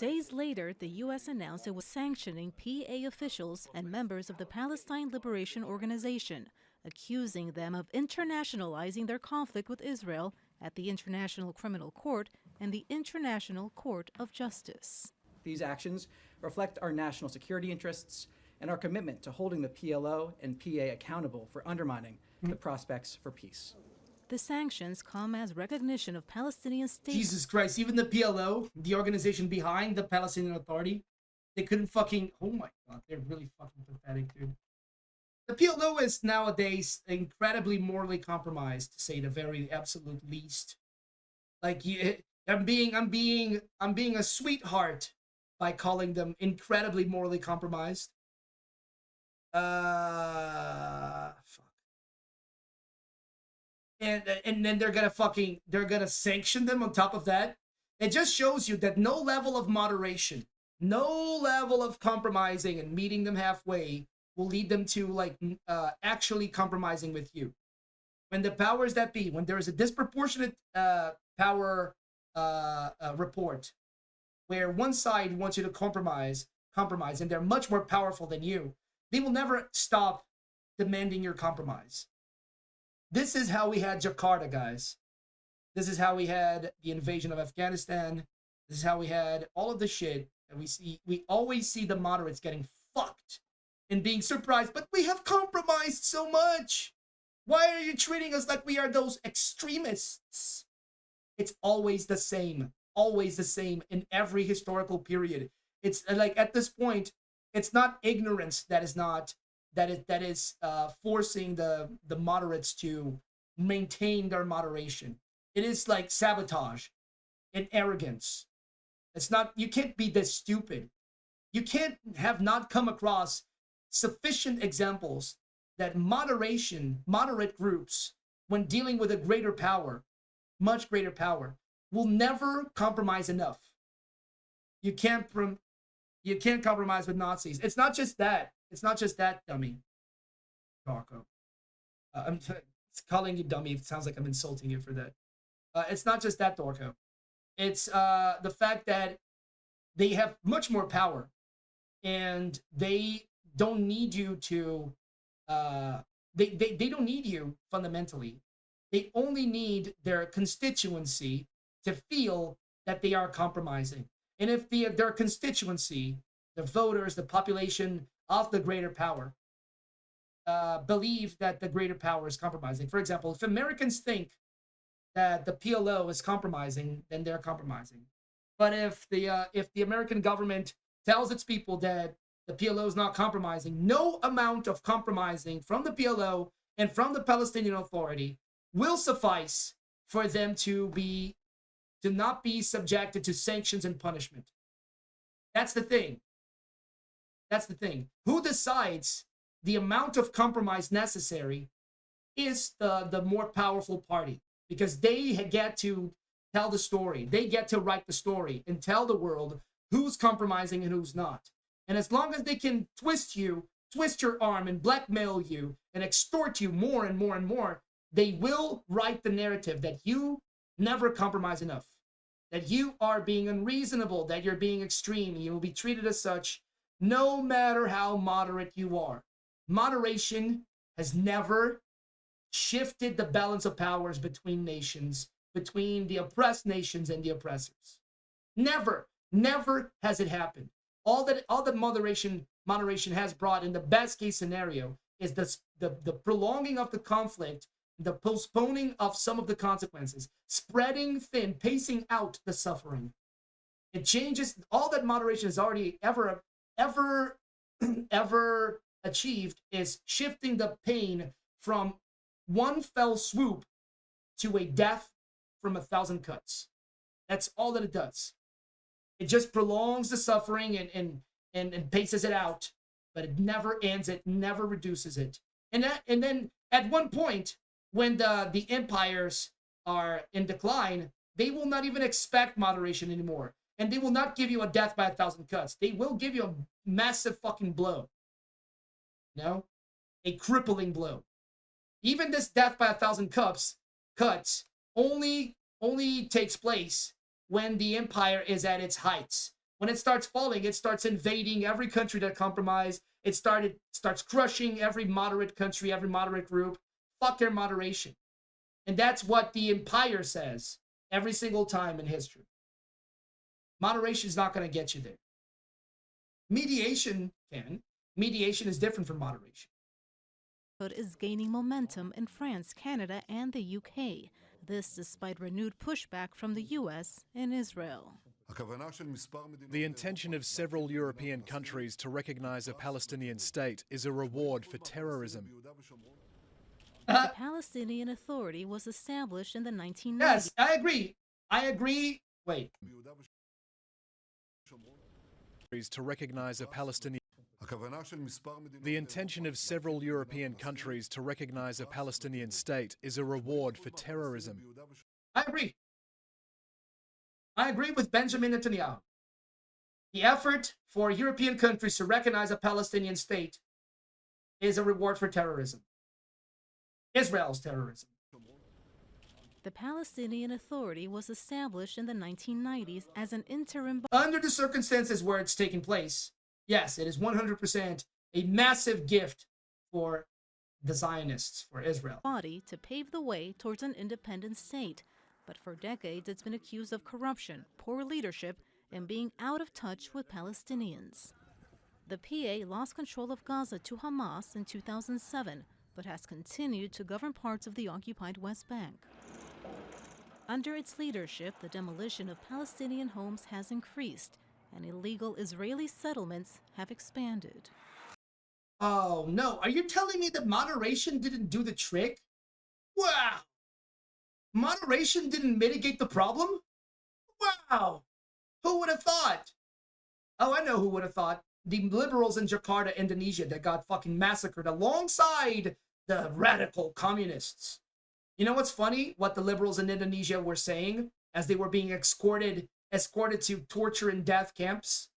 Days later, the U.S. announced it was sanctioning PA officials and members of the Palestine Liberation Organization, accusing them of internationalizing their conflict with Israel at the International Criminal Court and the International Court of Justice. These actions reflect our national security interests and our commitment to holding the PLO and PA accountable for undermining the prospects for peace. The sanctions come as recognition of Palestinian state. Jesus Christ, even the PLO, the organization behind the Palestinian Authority, they couldn't fucking... Oh my god, they're really fucking pathetic, dude. The PLO is nowadays incredibly morally compromised, to say the very absolute least. Like, I'm being a sweetheart by calling them incredibly morally compromised. Fuck. And then they're gonna sanction them on top of that. It just shows you that no level of moderation, no level of compromising and meeting them halfway will lead them to like actually compromising with you. When the powers that be, when there is a disproportionate power report where one side wants you to compromise, and they're much more powerful than you, they will never stop demanding your compromise. This is how we had Jakarta, guys. This is how we had the invasion of Afghanistan. This is how we had all of the shit. And we always see the moderates getting fucked and being surprised, but we have compromised so much. Why are you treating us like we are those extremists? It's always the same in every historical period. It's like at this point, it's not ignorance that is forcing the moderates to maintain their moderation. It is like sabotage and arrogance. It's not, you can't be this stupid. You can't have not come across sufficient examples that moderate groups, when dealing with a greater power, much greater power, will never compromise enough. You can't compromise with Nazis. It's not just that. It's not just that, dummy. Darko. I'm calling you dummy. It sounds like I'm insulting you for that. It's not just that, Dorko. It's the fact that they have much more power, and they don't need you to. They don't need you fundamentally. They only need their constituency to feel that they are compromising. And if their constituency, the voters, the population of the greater power, believe that the greater power is compromising. For example, if Americans think that the PLO is compromising, then they're compromising. But if the American government tells its people that the PLO is not compromising, no amount of compromising from the PLO and from the Palestinian Authority will suffice for them to not be subjected to sanctions and punishment. That's the thing. That's the thing. Who decides the amount of compromise necessary is the more powerful party, because they get to tell the story. They get to write the story and tell the world who's compromising and who's not. And as long as they can twist your arm and blackmail you and extort you more and more and more, they will write the narrative that you never compromise enough, that you are being unreasonable, that you're being extreme, and you will be treated as such no matter how moderate you are. Moderation has never shifted the balance of powers between nations, between the oppressed nations and the oppressors. Never has it happened. All that moderation has brought in the best case scenario is the prolonging of the conflict, the postponing of some of the consequences, spreading thin, pacing out the suffering. It changes all that moderation has already ever achieved is shifting the pain from one fell swoop to a death from 1,000 cuts. That's all that it does. It just prolongs the suffering and paces it out, but it never ends it, never reduces it. And then at one point, when the empires are in decline, they will not even expect moderation anymore. And they will not give you a death by 1,000 cuts. They will give you a massive fucking blow. No? A crippling blow. Even this death by 1,000 cuts only takes place when the empire is at its heights, When it starts falling, it starts invading every country that compromised. It starts crushing every moderate country, every moderate group. Fuck their moderation. And that's what the empire says every single time in history. Moderation is not going to get you there. Mediation can. Mediation is different from moderation. But is gaining momentum in France, Canada, and the UK. This despite renewed pushback from the US and Israel. The intention of several European countries to recognize a Palestinian state is a reward for terrorism. The Palestinian Authority was established in the 1990s. Yes, I agree. Wait. To recognize a Palestinian. The intention of several European countries to recognize a Palestinian state is a reward for terrorism. I agree with Benjamin Netanyahu. The effort for European countries to recognize a Palestinian state is a reward for terrorism. Israel's terrorism. The Palestinian Authority was established in the 1990s as an interim Under the circumstances where it's taking place, yes, it is 100% a massive gift for the Zionists, for Israel. body to pave the way towards an independent state. But for decades, it's been accused of corruption, poor leadership, and being out of touch with Palestinians. The PA lost control of Gaza to Hamas in 2007, but has continued to govern parts of the occupied West Bank. Under its leadership, the demolition of Palestinian homes has increased, and illegal Israeli settlements have expanded. Oh, no. Are you telling me that moderation didn't do the trick? Wow. Moderation didn't mitigate the problem? Wow. Who would have thought? Oh, I know who would have thought. The liberals in Jakarta, Indonesia that got fucking massacred alongside the radical communists. You know what's funny? What the liberals in Indonesia were saying as they were being escorted to torture and death camps?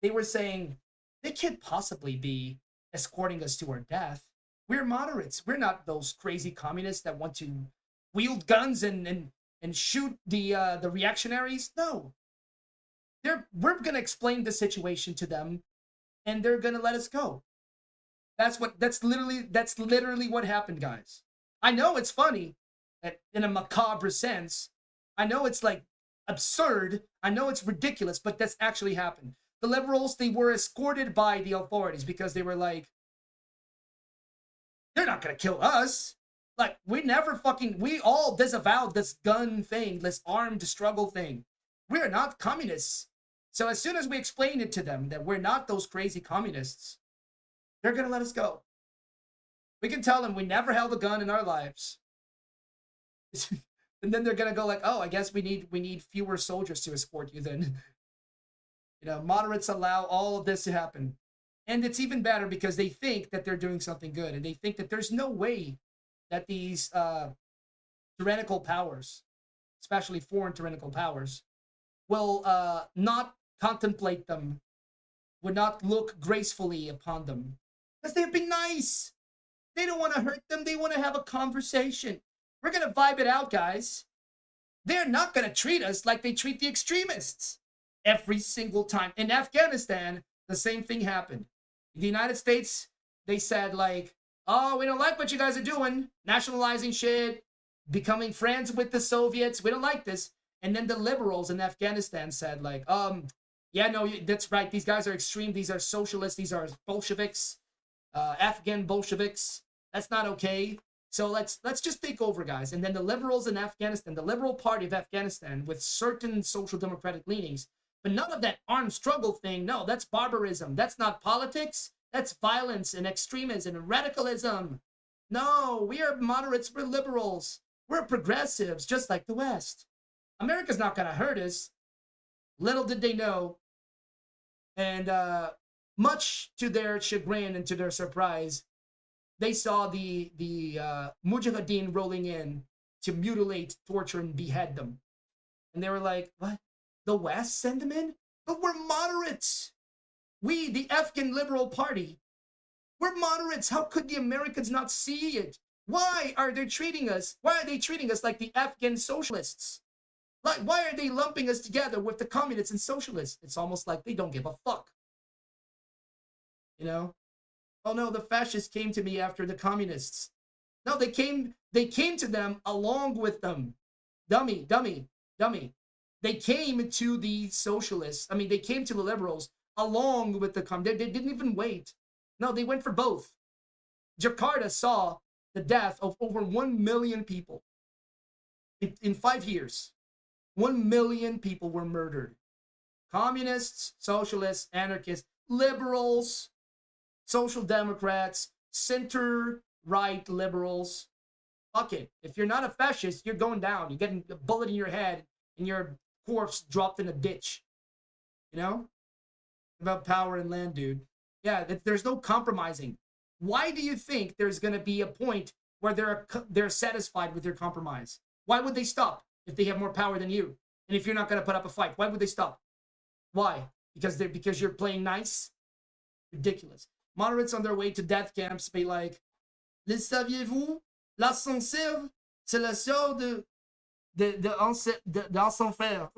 They were saying, they can't possibly be escorting us to our death. We're moderates. We're not those crazy communists that want to wield guns and shoot the reactionaries. No. We're gonna explain the situation to them, and they're gonna let us go. That's literally what happened, guys. I know it's funny, in a macabre sense. I know it's like absurd. I know it's ridiculous, but that's actually happened. The liberals, they were escorted by the authorities because they were like, they're not gonna kill us. Like, we all disavowed this gun thing, this armed struggle thing. We're not communists. So as soon as we explain it to them that we're not those crazy communists, they're gonna let us go. We can tell them we never held a gun in our lives. And then they're gonna go like, oh, I guess we need fewer soldiers to escort you then. You know, moderates allow all of this to happen. And it's even better because they think that they're doing something good, and they think that there's no way that these tyrannical powers, especially foreign tyrannical powers, will not contemplate them, would not look gracefully upon them. Because they've been nice. They don't want to hurt them. They want to have a conversation. We're going to vibe it out, guys. They're not going to treat us like they treat the extremists every single time. In Afghanistan, the same thing happened. In the United States, they said like, oh, we don't like what you guys are doing. Nationalizing shit, becoming friends with the Soviets. We don't like this. And then the liberals in Afghanistan said like, yeah, no, that's right. These guys are extreme. These are socialists. These are Bolsheviks, Afghan Bolsheviks. That's not okay. So let's just take over, guys. And then the liberals in Afghanistan, the Liberal Party of Afghanistan with certain social democratic leanings, but none of that armed struggle thing. No, that's barbarism. That's not politics. That's violence and extremism and radicalism. No, we are moderates. We're liberals. We're progressives, just like the West. America's not going to hurt us. Little did they know. And much to their chagrin and to their surprise, they saw the Mujahideen rolling in to mutilate, torture, and behead them. And they were like, what? The West send them in? But we're moderates. We, the Afghan Liberal Party, we're moderates. How could the Americans not see it? Why are they treating us? Why are they treating us like the Afghan socialists? Like, why are they lumping us together with the communists and socialists? It's almost like they don't give a fuck. You know? Oh no, the fascists came to me after the communists. No, they came to them along with them. Dummy. They came to the socialists. I mean, they came to the liberals along with the communists. They didn't even wait. No, they went for both. Jakarta saw the death of over 1 million people in 5 years. 1 million people were murdered. Communists, socialists, anarchists, liberals, social democrats, center-right liberals. Fuck it. If you're not a fascist, you're going down. You're getting a bullet in your head and your corpse dropped in a ditch. You know? About power and land, dude. Yeah, there's no compromising. Why do you think there's going to be a point where they're satisfied with their compromise? Why would they stop if they have more power than you? And if you're not going to put up a fight, why would they stop? Why? Because you're playing nice? Ridiculous. Moderates on their way to death camps be like, le saviez-vous? L'ascenseur, c'est la sœur de enfer.